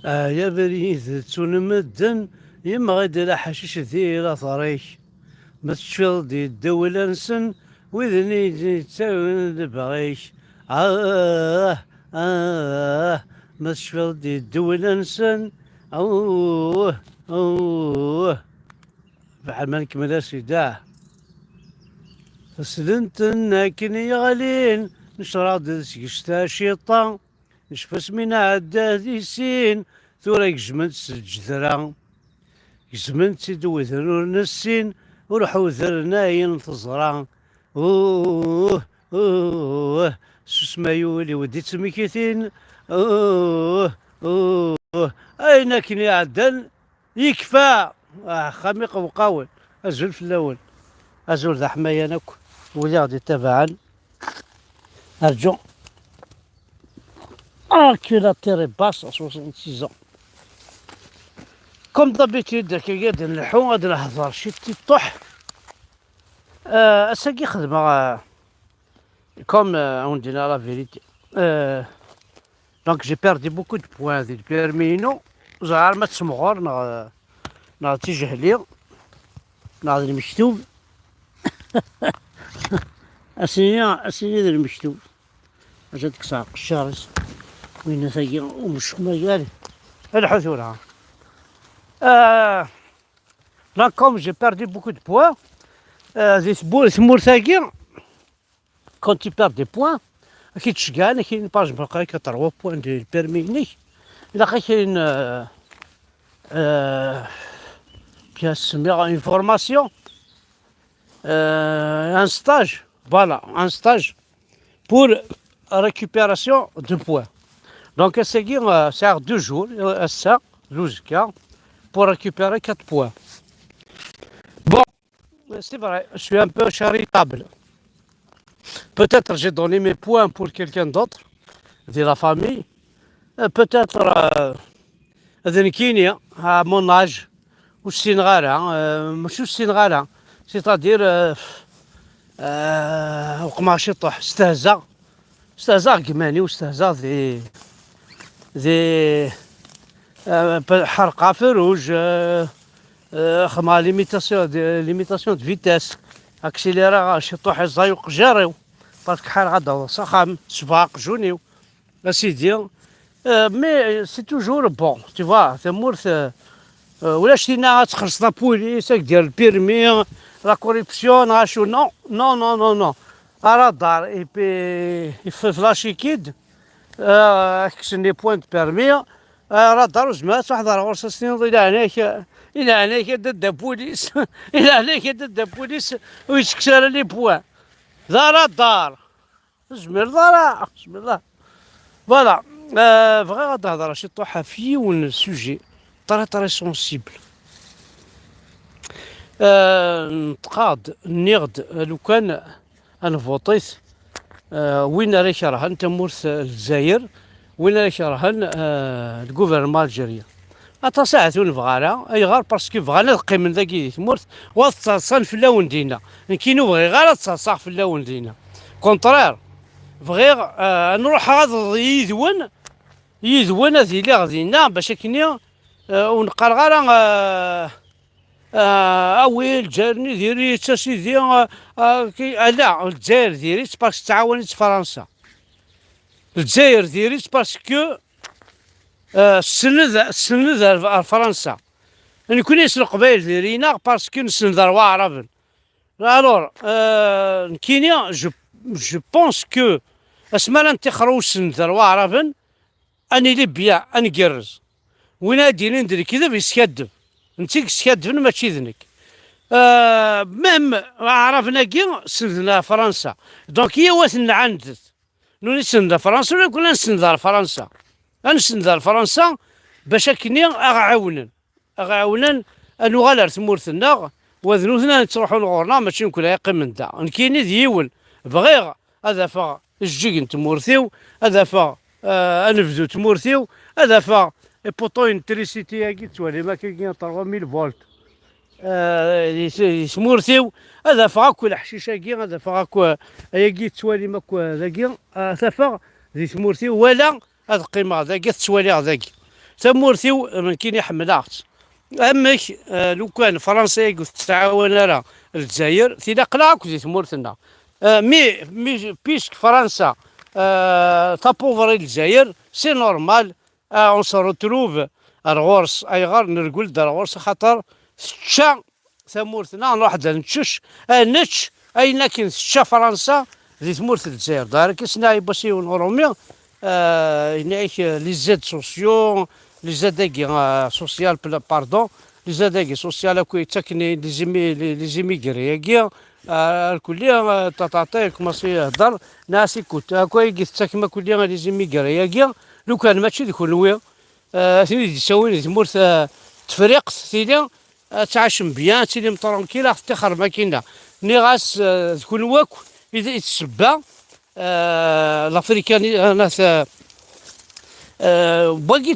يا بريد تونمدن يمغد لا حشيش ذي لا طريق ما تشفل دي الدولة نسن وذني تاون بغيك آه ما تشفل دي الدولة نسن أوه بعد ما نكمل سيداه فسدنت لكن يغلين نشراد سكشتا شيطان نشفس من عدا ذي سين ثورا جمنت سجدرا جمنت سيدو ذرور نسين وروحو ذرناين تزرا اوه سوسما يولي ودي تسميكيتين اوه اين كن يعدل يكفى خميق وقاول ازول في الاول ازول ذا حمايا ناكو ولي غادي تبعا ارجو كيلاتيري باس 66 ans. كوم دابيتيد كي غادي نلحو غادي نهضر شي طيح اساكي خدمة كوم اون دينا لا فيريتي دونك جي بيردي بوكو دو بوان ديال البيرمينو زعار ما تسمغور نا تيجهلي نا المكتوب اسيني ذا المكتوب اجا ديك الساعة قشارس وين ثقي ومش مجالي الحثورة لا كوم جي بيردي بوكو دو بوان ذي ثمور ثقي كون تي بير دي بوان كي تشكان كاين باج بقاي كتروا بوان ديال البيرميني الا كاين بياس سميها اون فورماسيون ان ستاج فوالا ان ستاج بور récupération de points. Donc, c'est 2 jours, ça, 12 cas, pour récupérer 4 points. Bon, c'est vrai, je suis un peu charitable. Peut-être j'ai donné mes points pour quelqu'un d'autre, de la famille. Peut-être, à mon âge, ou c'est-à-dire, وقماشي طح استهزاء قماني واستهزاء ذي حرقة فروج خما ليميتاسيون دو فيتاس اكسيليرا شي طوح الزايق جاريو باسكو حال غادا سخام سباق جونيو اسيدي مي سي توجور بون تي فوا ثمورث ولا شتينا تخلص لا بوليس ديال البيرمي لا كوريبسيون غاشو نو رادار اي بي فلاشي كيد كسني بوينت بيرمي رادار وجماعة واحد 4 سنين الى هناك ضد بوليس الى هناك ضد بوليس ويتكسر لي بوان ذا رادار جميل ذا بسم الله فوالا بغا غادي نهضر شي طوحة في ون سوجي طري سونسيبل نتقاد نيغد لو كان انا فوطيت وين راه كرهن تمورث الجزائر وين راه كرهن الجوفرنمون الجزائري اتا ساعه نبغاها اي غير باسكو بغانا نقي من ذاك تمورث وتصان في اللون دينا كاينو بغي غير تصاصح في اللون دينا كونطرير بغي نروح غاد يذون هذه اللي غادينا باش كني ونقال غير اويل جارني ديري تا سيدي لا الجزائر ديريت باسكو تعاونت فرنسا الجزائر ديريت باسكو سند فرنسا يعني كون يسرق قبايل ديرينا باسكو نسند روا عرب الور كينيا جو بونس كو اسمالا نتخرو سند روا عرب اني ليبيا اني كرز وين هادي ندري كذا بيسكدب نتيك سكادفن ماشي ذنك مهم عرفنا كي سندنا فرنسا دونك هي وثنا عندت نوني سند فرنسا ولا كنا نسند فرنسا نسند فرنسا باش كني اغعاونن انو غالر ثمورثنا وذنوثنا تروحوا لغورنا ماشي نكون يقيم من دا نكيني ديول بغيغ هذا فا الجيك تمورثيو هذا فا انفذو تمورثيو هذا فا بوطو انتريسيتي هاكي توالي ما كاين 3000 فولت يسمورثيو هذا فاكو الحشيشه كي هذا فاكو هاكي توالي ماكو ذاكي ثفا ذي سمورثيو ولا هذا قيمه ذاكي توالي ذاكي تمورثيو من كين يحملها. امك لو كان فرنسا يقول تتعاون راه الجزائر تيلاقنا كي تمورثنا. مي بيسك فرنسا تابوفري الجزائر سي نورمال. اون سو روتروف الغورس ايغار نرقل دار غورس خاطر تشا ثمورتنا نروح نتشش نتش اين كاين تشا فرنسا ذي ثمورت الجزائر دار كيسنا باسي ونوروميا نعيش لي زاد سوسيو لي زاداكي سوسيال باردون لي زاداكي سوسيال كوي تاكني لي زيميغري الكلية تطاطي كوماسي يهضر ناس يكوت كوي تاكما كلية لي زيميغري لو كان ماشي ذيك الويا ثاني تساوي تمورت تفريق ثاني تعاش بيان تيلي مطرونكيلا تخرب ماكينه ني غاس تكون واكو اذا يتسبى الافريكاني ناس باقي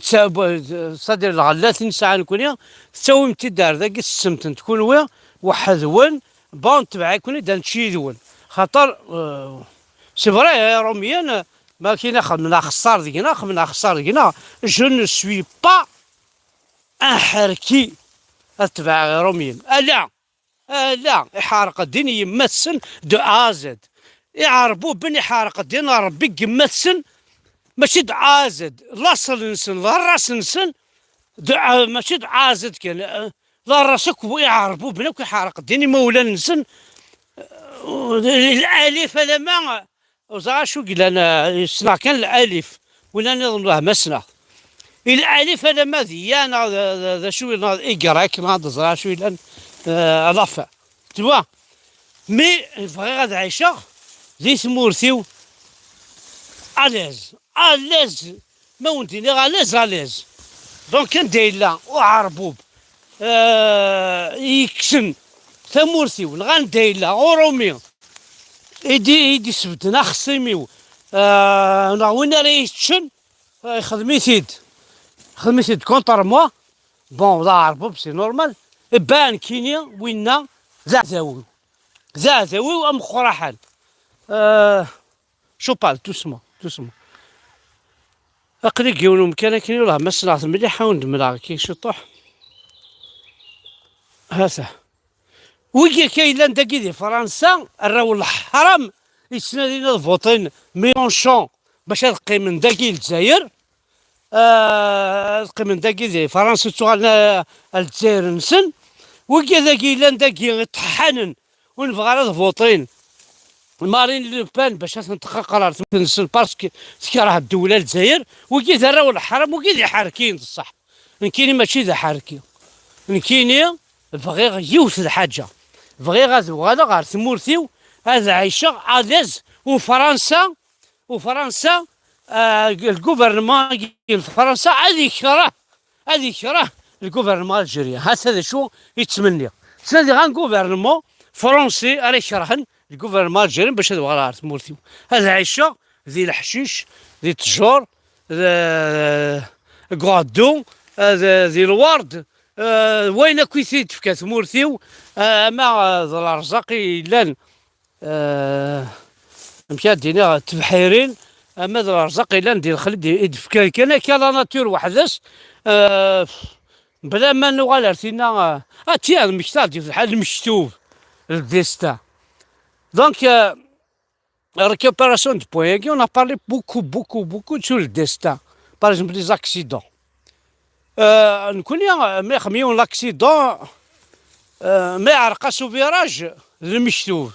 صدر الغلات ساعه نكون تساوي متدار ذاك السمتن تكون ويا واحد ون بون تبع يكون دا نشي ذون خاطر سي فري روميان ما كاين من خسار ديكنا من خسار ديكنا جو نو سوي با ان حركي اتبع روميين لا لا يحارق الدين يمثل دو ازد يعربوا بني حارق الدين ربي يمثل ماشي دو ازد لا سلنسن لا راس نسن ماشي دو ازد كان لا راسك يعربوا بنك يحارق الدين مولا نسن الالف هذا ما وزا شو قال انا يصنع كان الالف ولا نظن له مسنا الالف هذا ما ذيانا ذا شو ايكراك ما هذا شو لان لافا توا مي فغي غاد عايشه زي ثمورثيو اليز ما ونتيني اليز دونك كان دايلا وعربوب يكسن ثمورثيو الغان دايلا ورومي يدي سبتنا خصيميو وين راه يتشن خدميتيد كونتر موا بون لا عربوب سي نورمال بان كينيا وينا زعزاوي وام خراحان شو بال توسمو اقري كيونو مكان كاين ولا ما صنعت مليح حاول ندمرها كي شطوح هذا ويجي كاين داكي فرنسا راهو الحرام يتسنى الفوطين ميونشون باش تلقي من داكي الجزائر تلقي من داكي فرنسا توغالنا الجزائر نسن ويجي داكي داكي طحانن ونبغى على الفوطين مارين لوبان باش تنتقى قرار تنسن باسكو تكره الدوله الجزائر ويجي راهو الحرام ويجي حاركين بصح كاينين ماشي ذا حاركين كاينين بغي يوث الحاجه بغي غادا غير ثمورثيو هذا عايشه اليز وفرنسا الجوفرنمون فرنسا هذه يكره الجوفرنمون الجزائري هذا شو يتمنى سادي غان جوفرنمون فرنسي راه يكرهن الجوفرنمون الجزائري باش هذا غير ثمورثيو هذا عايشه ذي الحشيش ذي التجور غادو ذي الورد وين كويثيت في ثمورثيو ما الرزاقي لان مشى دينا تبحيرين اما الرزاقي لان ديال الخلد يدفكا كان لا ناتور وحدث بلا ما نوغال ارتينا تي المكتاب ديال الحال المكتوب الديستا دونك récupération du poids on a parlé beaucoup sur le destin par exemple les accidents نكون مي خميون لاكسيدون ما يعرقصوا فيراج المكتوب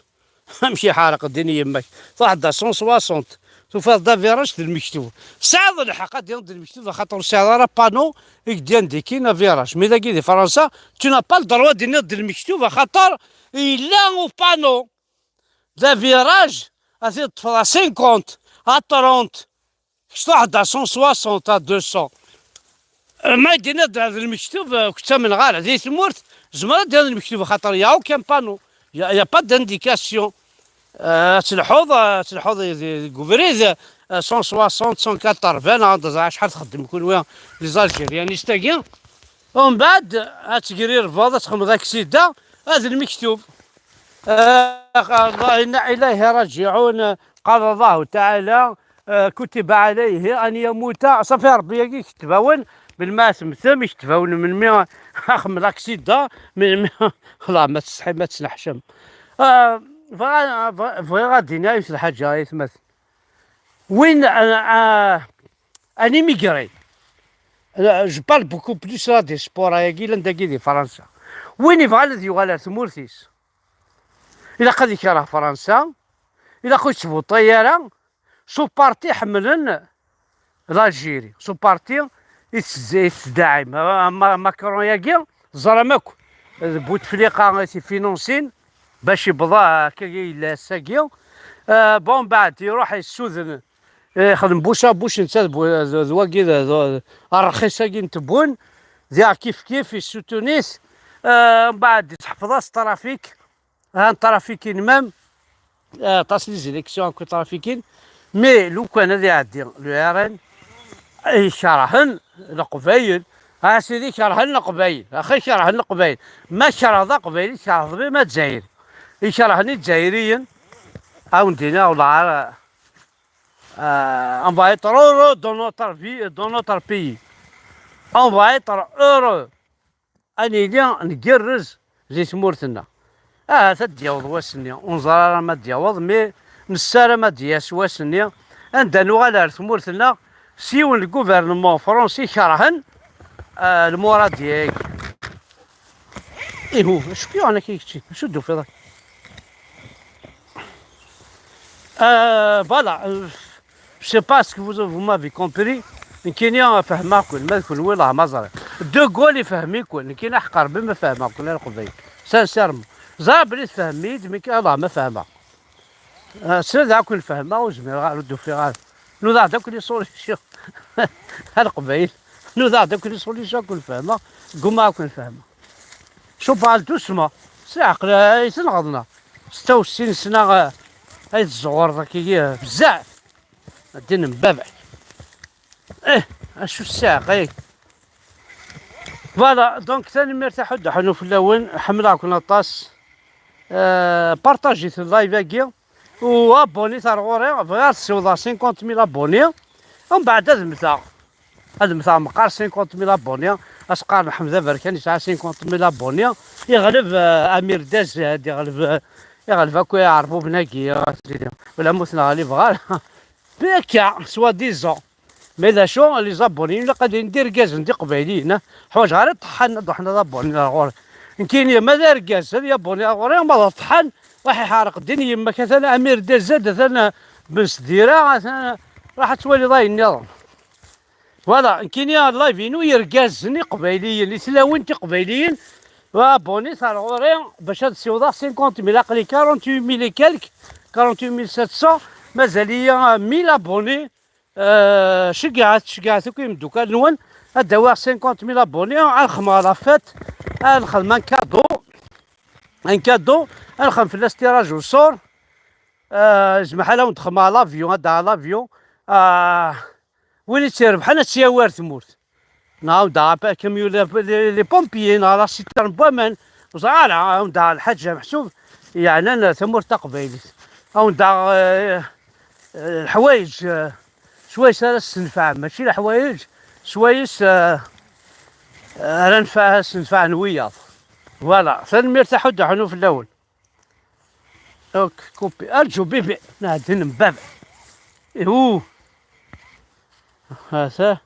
ماشي حارق الدنيا يماك واحد 160 تفضل فيراج المكتوب ساعد الحق ديال المكتوب خاطر ساعد راه بانو يدير ديكينا فيراج مي داكي دي فرنسا تو نا با الدروا ديال المكتوب خاطر الا او بانو دا فيراج هذه تفضل 50 ا 30 واحد 160 ا 200 ما يدينا هذا المكتوب كنت من غير هذه ثمورت زعما ديال المكتوب خاطر ياو كان بانو يا با دانديكاسيون تلحوظ كوفريز 160 180 شحال تخدم كل وين لي زالجيريانيست كاع ومن بعد تقري رفاضه تخمم ذاك السيده هذا المكتوب الله إنا إليه راجعون قال الله تعالى كتب عليه أن يموت صافي ربي كتباون بالماء ثمثم يشتفاون من مية من لاكسيدا من مية خلاص ما تستحي ما تسنحشم. بغي غادي نايس الحاجة يتمثل وين اني ميغري. جو بارل بوكو بلوس لا دي سبور هاكي لنداكي دي فرنسا. وين يبغى يغال ثمورتيس إلا قد يكره فرنسا إلا كنت تبو الطيارة سو بارتي حملن لالجيري سو بارتي يتدعم ماكرون ياكي زرا ماكو بوتفليقه فينونسين باش يبضى كي ساكي. بون بعد يروح يسوذن يخدم بوشا بوش نتا ذواكي الرخيصه كي نتبون ذا كيف كيف يسو تونس. من بعد تحفظ الترافيك الترافيكين مام تصلي زيليكسيون كو ترافيكين مي لو كان هذا يعدي لو ارن يشرحن القبايل. سيدي شرحن القبايل اخي شرحن القبايل ما شرح قبايل شرح ما تزاير يشرحني الجزائريين او ندينا ولا on va être heureux dans notre vie dans notre pays on va être heureux اني نقرز زي تمورتنا. تديوض واسني ونزرار ما ديوض مي نسارة ما دياس واسني عندنا نوغال ثمورتنا سيون الجوفرنمون فرونسي كرهن المورا ديالك. ايه هو اش كيو انا كيكتشي شدو في ذاك فوالا سي با سكو فو مافي كومبري. كاين فهماكم ما كل ولا ما زرع دو غول يفهميكم كاين حقر بما فهماكم القضيه سانسيرمون زرا بلي تفهميت مي الله ما فهمها. سير ذاك الفهمه وزمير غادو في غاد نوضع داك لي سوليسيون القبايل نوضع داك لي سوليسيون كل فهمه قوما كل فهمه. شوف بال دوسما سي عقل يتنغضنا 66 سنه هاي الزغور ذاك بزاف الدين مبابع. اشو الساعه فوالا دونك ثاني مرتاح حنو في الاول حملاكم الطاس. بارطاجيت اللايف هاكي وابوني تاع الغوري غير تسوضا 50,000 ابوني. ومن بعد هذا مثال مقار 50,000 ابوني اسقار حمزه بركان يسعى 50,000 ابوني يغلب امير داز يغلب هاكو يعرفو بناكي ولا مثلا غالي بغال بكا سوا ديزون. مي ذا شو لي زابونيين اللي قادرين ندير كاز ندي قبايليين حوايج غير طحن ضبوني الغوري كاين ما دار كاز هذا يابوني الغوري ما طحن راح يحارق الدنيا يما كان امير داز زاد ثنا بن سديره راح تولي ضاي النظام. فوالا كاين لايفينو يركازني قبايليين اللي تلاوين قبايليين وابوني تاع الغوري باش تسيوضا 50,000 عقلي 48,000 كالك 48,700 مازال ليا 1000 ابوني. شقعت كيما دوكا نون هداو 50,000 ابوني غنخدم لافات غنخدم ان كادو غنخدم في الاستيراج والصور. زعما حالا ندخل مع لافيون هدا لافيون وين تيربح انا تسياوار تموت نعاود دا كاميو لي بومبيي لا سيترن بوامان وزعلا دا الحاج محسوب يعني انا تموت تقبيلي او دا الحوايج شويس راه السنفع ماشي الحوايج شويس راه نفع نوياض. فوالا ثاني مرتاح حنو في الاول. اوك كوبي ارجو بيبي نادن مبابع هو هذا